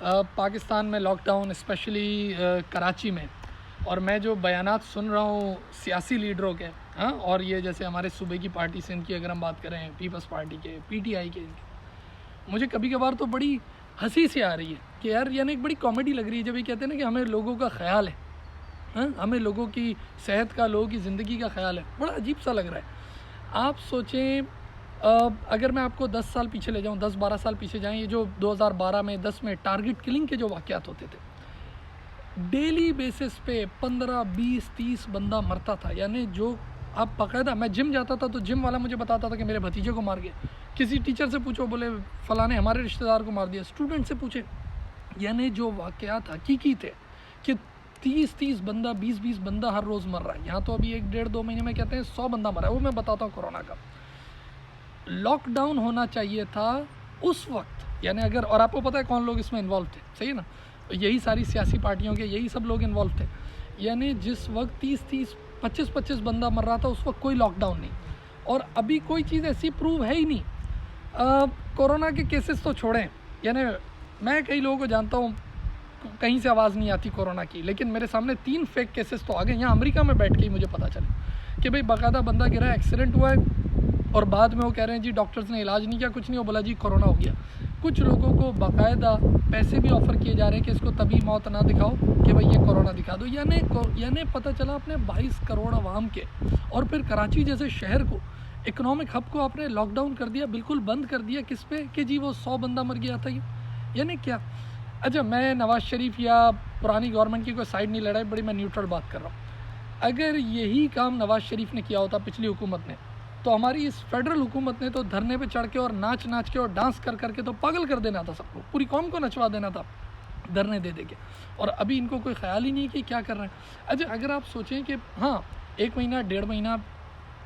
पाकिस्तान में lockdown specially Karachi में, और मैं जो बयानात सुन रहा हूँ सियासी लीडरों के, हाँ, और ये जैसे हमारे सूबे की पार्टी सिंध की अगर हम बात करें, पीपल्स पार्टी के, पीटीआई के, मुझे कभी कभार तो बड़ी हंसी सी आ रही है कि यार यानी एक बड़ी कॉमेडी लग रही है जब ये कहते हैं ना कि हमें लोगों का ख्याल है, हाँ, हमें लोगों की सेहत का, लोगों की ज़िंदगी का ख्याल है। बड़ा अजीब सा लग रहा है। आप सोचें, अगर मैं आपको 10 साल पीछे ले जाऊँ, 10-12 साल पीछे जाएँ, ये जो 2012 में 10 में टारगेट किलिंग के जो वाक़यात होते थे, डेली बेसिस पे 15, 20, 30 बंदा मरता था। यानी जो आप बाकायदा, मैं जिम जाता था तो जिम वाला मुझे बताता था कि मेरे भतीजे को मार गया, किसी टीचर से पूछो बोले फ़लाने हमारे रिश्तेदार को मार दिया, स्टूडेंट से पूछे, यानी जो वाक़यात हकीकी थे कि 30-30 बंदा, 20-20 बंदा हर रोज़ मर रहा है। यहाँ तो अभी 1-1.5-2 महीने में कहते हैं 100 बंदा मरा है। वो मैं बताता हूँ कोरोना का। लॉकडाउन होना चाहिए था उस वक्त, यानी अगर, और आपको पता है कौन लोग इसमें इन्वॉल्व थे, सही है ना, यही सारी सियासी पार्टियों के यही सब लोग इन्वॉल्व थे। यानी जिस वक्त 30-30, 25-25 बंदा मर रहा था उस वक्त कोई लॉकडाउन नहीं, और अभी कोई चीज़ ऐसी प्रूव है ही नहीं। कोरोना के केसेस तो छोड़ें, यानी मैं कई लोगों को जानता हूँ कहीं से आवाज़ नहीं आती कोरोना की, लेकिन मेरे सामने 3 फेक केसेस तो आ गए यहाँ अमेरिका में बैठ के ही मुझे पता चले कि भाई बाकायदा बंदा गिरा, एक्सीडेंट हुआ है, और बाद में वो कह रहे हैं जी डॉक्टर्स ने इलाज नहीं किया, कुछ नहीं, वो बोला जी कोरोना हो गया। कुछ लोगों को बाकायदा पैसे भी ऑफ़र किए जा रहे हैं कि इसको तभी मौत ना दिखाओ कि भाई ये कोरोना दिखा दो। यानी पता चला आपने 22 करोड़ आवाम के, और फिर कराची जैसे शहर को, इकोनॉमिक हब को आपने लॉकडाउन कर दिया, बिल्कुल बंद कर दिया। किस पे? कि जी वो 100 बंदा मर गया था। यानी क्या? अच्छा, मैं नवाज़ शरीफ या पुरानी गवर्नमेंट की कोई साइड नहीं लड़ाई, बड़ी मैं न्यूट्रल बात कर रहा हूँ। अगर यही काम नवाज़ शरीफ ने किया होता पिछली हुकूमत ने, तो हमारी इस फेडरल हुकूमत ने तो धरने पे चढ़ के और नाच नाच के और डांस कर करके तो पागल कर देना था सबको, पूरी कौम को नचवा देना था धरने दे के। और अभी इनको कोई ख्याल ही नहीं कि क्या कर रहे हैं। अच्छा, अगर आप सोचें कि हाँ 1 महीना, 1.5 महीना,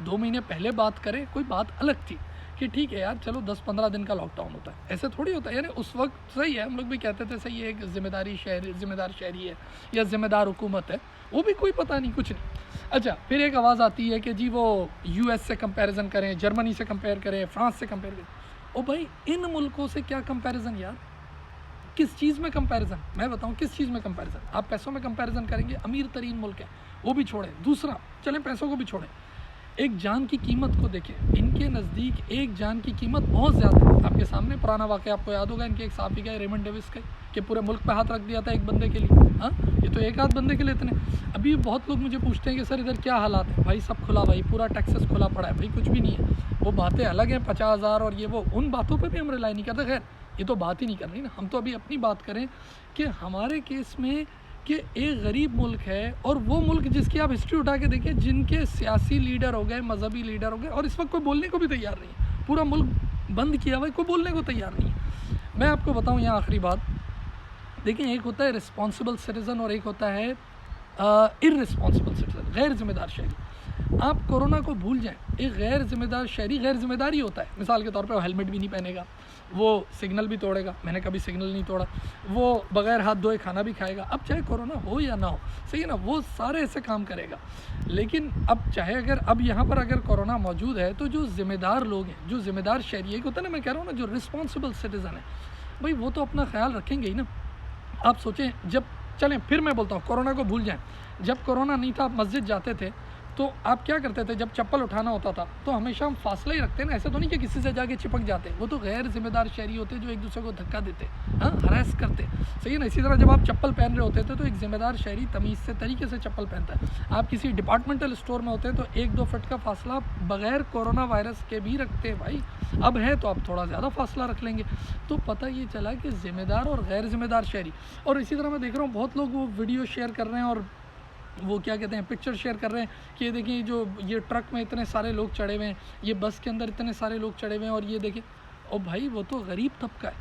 2 महीने पहले बात करें, कोई बात अलग थी कि ठीक है यार चलो 10-15 दिन का लॉकडाउन होता है, ऐसे थोड़ी होता है। यानी उस वक्त सही है, हम लोग भी कहते थे सही है, एक ज़िम्मेदार शहरी है या ज़िम्मेदार हुकूमत है, वो भी कोई पता नहीं, कुछ नहीं। अच्छा, फिर एक आवाज़ आती है कि जी वो यूएस से कंपैरिजन करें, जर्मनी से कंपेयर करें, फ्रांस से कंपेयर करें। ओ भाई, इन मुल्कों से क्या कंपैरिजन यार, किस चीज़ में कंपैरिजन? मैं बताऊं किस चीज़ में कंपैरिजन। आप पैसों में कंपैरिजन करेंगे, अमीर तरीन मुल्क है, वो भी छोड़ें, दूसरा चलें पैसों को भी छोड़ें, एक जान की कीमत को देखें। इनके नज़दीक एक जान की कीमत बहुत ज़्यादा है। आपके सामने पुराना वाक़या आपको याद होगा, इनके एक साफ़ी का, रेमंड डेविस का, कि पूरे मुल्क पे हाथ रख दिया था एक बंदे के लिए। हाँ, ये तो एक आध बंदे के लिए इतने। अभी बहुत लोग मुझे पूछते हैं कि सर इधर क्या हालात है। भाई सब खुला, भाई पूरा टेक्सास खुला पड़ा है, भाई कुछ भी नहीं है। वो बातें अलग हैं, 50,000 और ये वो, उन बातों पर भी हम रिलाई नहीं करते। खैर, ये तो बात ही नहीं कर रही ना, हम तो अभी अपनी बात करें कि हमारे केस में कि एक गरीब मुल्क है, और वो मुल्क जिसकी आप हिस्ट्री उठा के देखें, जिनके सियासी लीडर हो गए, मजहबी लीडर हो गए, और इस वक्त कोई बोलने को भी तैयार नहीं है। पूरा मुल्क बंद किया हुआ है, कोई बोलने को तैयार नहीं है। मैं आपको बताऊं यहाँ आखिरी बात, देखें, एक होता है रिस्पॉन्सिबल सिटीज़न और एक होता है इररिस्पॉन्सिबल सिटीज़न, गैर जिम्मेदार शहरी। आप कोरोना को भूल जाएं, एक गैर जिम्मेदार शहरी गैर जिम्मेदार ही होता है। मिसाल के तौर पे वो हेलमेट भी नहीं पहनेगा, वो सिग्नल भी तोड़ेगा, मैंने कभी सिग्नल नहीं तोड़ा, वो बगैर हाथ धोए खाना भी खाएगा। अब चाहे कोरोना हो या ना हो, सही है ना, वो सारे ऐसे काम करेगा। लेकिन अब चाहे अगर अब यहाँ पर अगर कोरोना मौजूद है, तो जो ज़िम्मेदार लोग हैं, जो ज़िम्मेदार शहरी, एक होता है ना, मैं कह रहा हूँ ना, जो रिस्पॉन्सिबल सिटीज़न है, भाई वो तो अपना ख्याल रखेंगे ही ना। आप सोचें, जब चलें फिर मैं बोलता हूँ कोरोना को भूल जाएं, जब कोरोना नहीं था आप मस्जिद जाते थे तो आप क्या करते थे? जब चप्पल उठाना होता था तो हमेशा हम फासला ही रखते हैं ना, ऐसा तो नहीं कि किसी से जाके चिपक जाते। वो तो गैर जिम्मेदार शहरी होते जो एक दूसरे को धक्का देते, हाँ, हरास करते, सही है ना। इसी तरह जब आप चप्पल पहन रहे होते थे तो एक जिम्मेदार शहरी तमीज़ से तरीके से चप्पल पहनता है। आप किसी डिपार्टमेंटल स्टोर में होते हैं तो 1-2 फीट का फासला बगैर कोरोना वायरस के भी रखते हैं। भाई अब है तो आप थोड़ा ज़्यादा फासला रख लेंगे। तो पता ये चला कि ज़िम्मेदार और गैर ज़िम्मेदार शहरी। और इसी तरह मैं देख रहा हूँ बहुत लोग वो वीडियो शेयर कर रहे हैं और वो क्या कहते हैं, पिक्चर शेयर कर रहे हैं कि ये देखिए, जो ये ट्रक में इतने सारे लोग चढ़े हुए हैं, ये बस के अंदर इतने सारे लोग चढ़े हुए हैं, और ये देखिए। और भाई वो तो गरीब तबका है,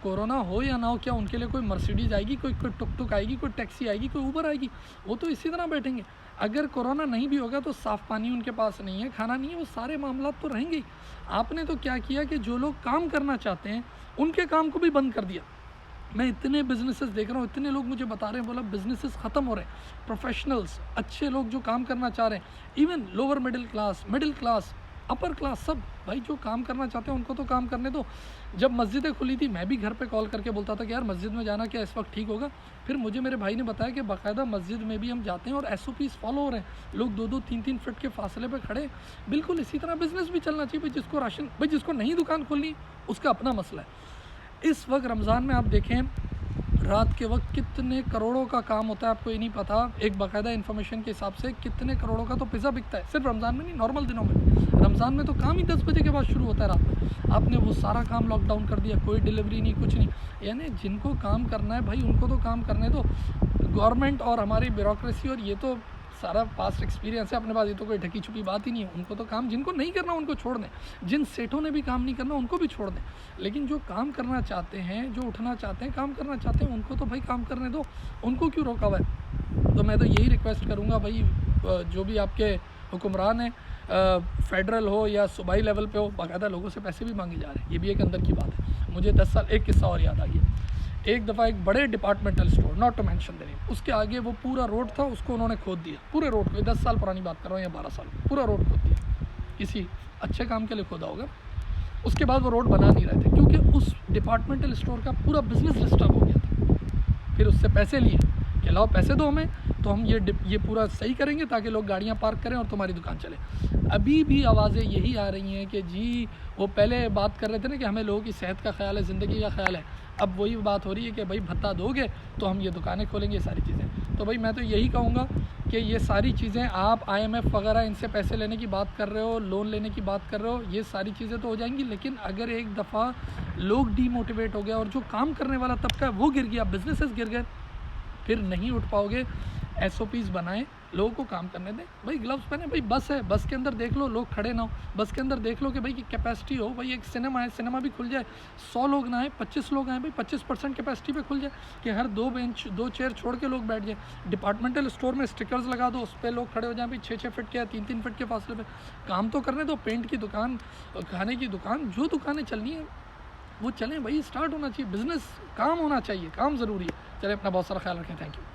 कोरोना हो या ना हो, क्या उनके लिए कोई मर्सिडीज़ आएगी, कोई टुक टुक आएगी, कोई टैक्सी आएगी, कोई ऊबर आएगी? वो तो इसी तरह बैठेंगे। अगर कोरोना नहीं भी होगा तो साफ़ पानी उनके पास नहीं है, खाना नहीं है, वो सारे मामला तो रहेंगे ही। आपने तो क्या किया कि जो लोग काम करना चाहते हैं उनके काम को भी बंद कर दिया। मैं इतने बिजनेसेस देख रहा हूँ, इतने लोग मुझे बता रहे हैं, बोला बिजनेसेस ख़त्म हो रहे हैं। प्रोफेशनल्स, अच्छे लोग जो काम करना चाह रहे हैं, even lower middle class, upper class सब भाई जो काम करना चाहते हैं उनको तो काम करने दो। जब मस्जिदें खुली थी मैं भी घर पे कॉल करके बोलता था कि यार मस्जिद में जाना क्या इस वक्त ठीक होगा। फिर मुझे मेरे भाई ने बताया कि बाकायदा मस्जिद में भी हम जाते हैं और SOPs फॉलो हो रहे हैं, लोग 2-2 3-3 फीट के फासले पे खड़े। बिल्कुल इसी तरह बिज़नेस भी चलना चाहिए भाई। जिसको राशन भाई जिसको नहीं दुकान खोलनी उसका अपना मसला है। इस वक्त रमज़ान में आप देखें रात के वक्त कितने करोड़ों का काम होता है, आपको ये नहीं पता। एक बाकायदा इन्फॉर्मेशन के हिसाब से कितने करोड़ों का तो पिज़्ज़ा बिकता है सिर्फ रमज़ान में नहीं, नॉर्मल दिनों में। रमज़ान में तो काम ही 10 बजे के बाद शुरू होता है रात में। आपने वो सारा काम लॉकडाउन कर दिया, कोई डिलीवरी नहीं, कुछ नहीं। यानी जिनको काम करना है भाई उनको तो काम करने दो। गवर्नमेंट और हमारी ब्यूरोक्रेसी और ये तो सारा पास्ट एक्सपीरियंस है अपने पास, ये तो कोई ढकी छुपी बात ही नहीं है। उनको तो काम, जिनको नहीं करना उनको छोड़ दें, जिन सेठों ने भी काम नहीं करना उनको भी छोड़ दें। लेकिन जो काम करना चाहते हैं, जो उठना चाहते हैं, काम करना चाहते हैं, उनको तो भाई काम करने दो, उनको क्यों रोका हुआ है। तो मैं तो यही रिक्वेस्ट करूँगा भाई, जो भी आपके हुक्मरान हैं, फेडरल हो या सूबाई लेवल पे हो, बाकायदा लोगों से पैसे भी मांगे जा रहे हैं, ये भी एक अंदर की बात है। मुझे 10 साल एक किस्सा और याद आ गया। एक दफ़ा एक बड़े departmental store, not to mention the name, उसके आगे वो पूरा रोड था, उसको उन्होंने खोद दिया, पूरे रोड को। 10 साल पुरानी बात कर रहा हूँ या 12 साल, पूरा रोड खोद दिया, किसी अच्छे काम के लिए खोदा होगा। उसके बाद वो रोड बना नहीं रहे थे क्योंकि उस डिपार्टमेंटल स्टोर का पूरा बिजनेस डिस्टर्ब हो गया था। फिर उससे पैसे लिए कि लाओ पैसे दो हमें, तो हम ये पूरा सही करेंगे ताकि लोग गाड़ियाँ पार्क करें और तुम्हारी दुकान चले। अभी भी आवाज़ें यही आ रही हैं कि जी वो पहले बात कर रहे थे ना कि हमें लोगों की सेहत का ख्याल है, ज़िंदगी का ख्याल है। अब वही बात हो रही है कि भाई भत्ता दोगे तो हम ये दुकानें खोलेंगे, ये सारी चीज़ें। तो भाई मैं तो यही कहूँगा कि ये सारी चीज़ें आप IMF वगैरह इनसे पैसे लेने की बात कर रहे हो, लोन लेने की बात कर रहे हो, ये सारी चीज़ें तो हो जाएंगी। लेकिन अगर एक दफ़ा लोग डीमोटिवेट हो गया और जो काम करने वाला तबका है वो गिर गया, बिजनेसेस गिर गए, फिर नहीं उठ पाओगे। SOPs बनाएं, लोगों को काम करने दें। भाई ग्लव्स पहने, भाई बस है, बस के अंदर देख लो लोग खड़े ना हो, बस के अंदर देख लो कि भाई की कैपेसिटी हो। भाई एक सिनेमा है, सिनेमा भी खुल जाए, 100 लोग ना आए, 25 लोग आए, भाई 25% कैपेसिटी पे खुल जाए कि हर 2 बेंच 2 चेयर छोड़ के लोग बैठ जाए। डिपार्टमेंटल स्टोर में स्टिकर्स लगा दो, उस पर लोग खड़े हो जाएँ भाई 6-6 फीट के या 3-3 फीट के फासले पे। काम तो करने दो। पेंट की दुकान, खाने की दुकान, जो दुकानें चलनी है वो चलें भाई, स्टार्ट होना चाहिए बिज़नेस, काम होना चाहिए, काम ज़रूरी है। चले अपना बहुत सारा ख्याल रखें, थैंक यू।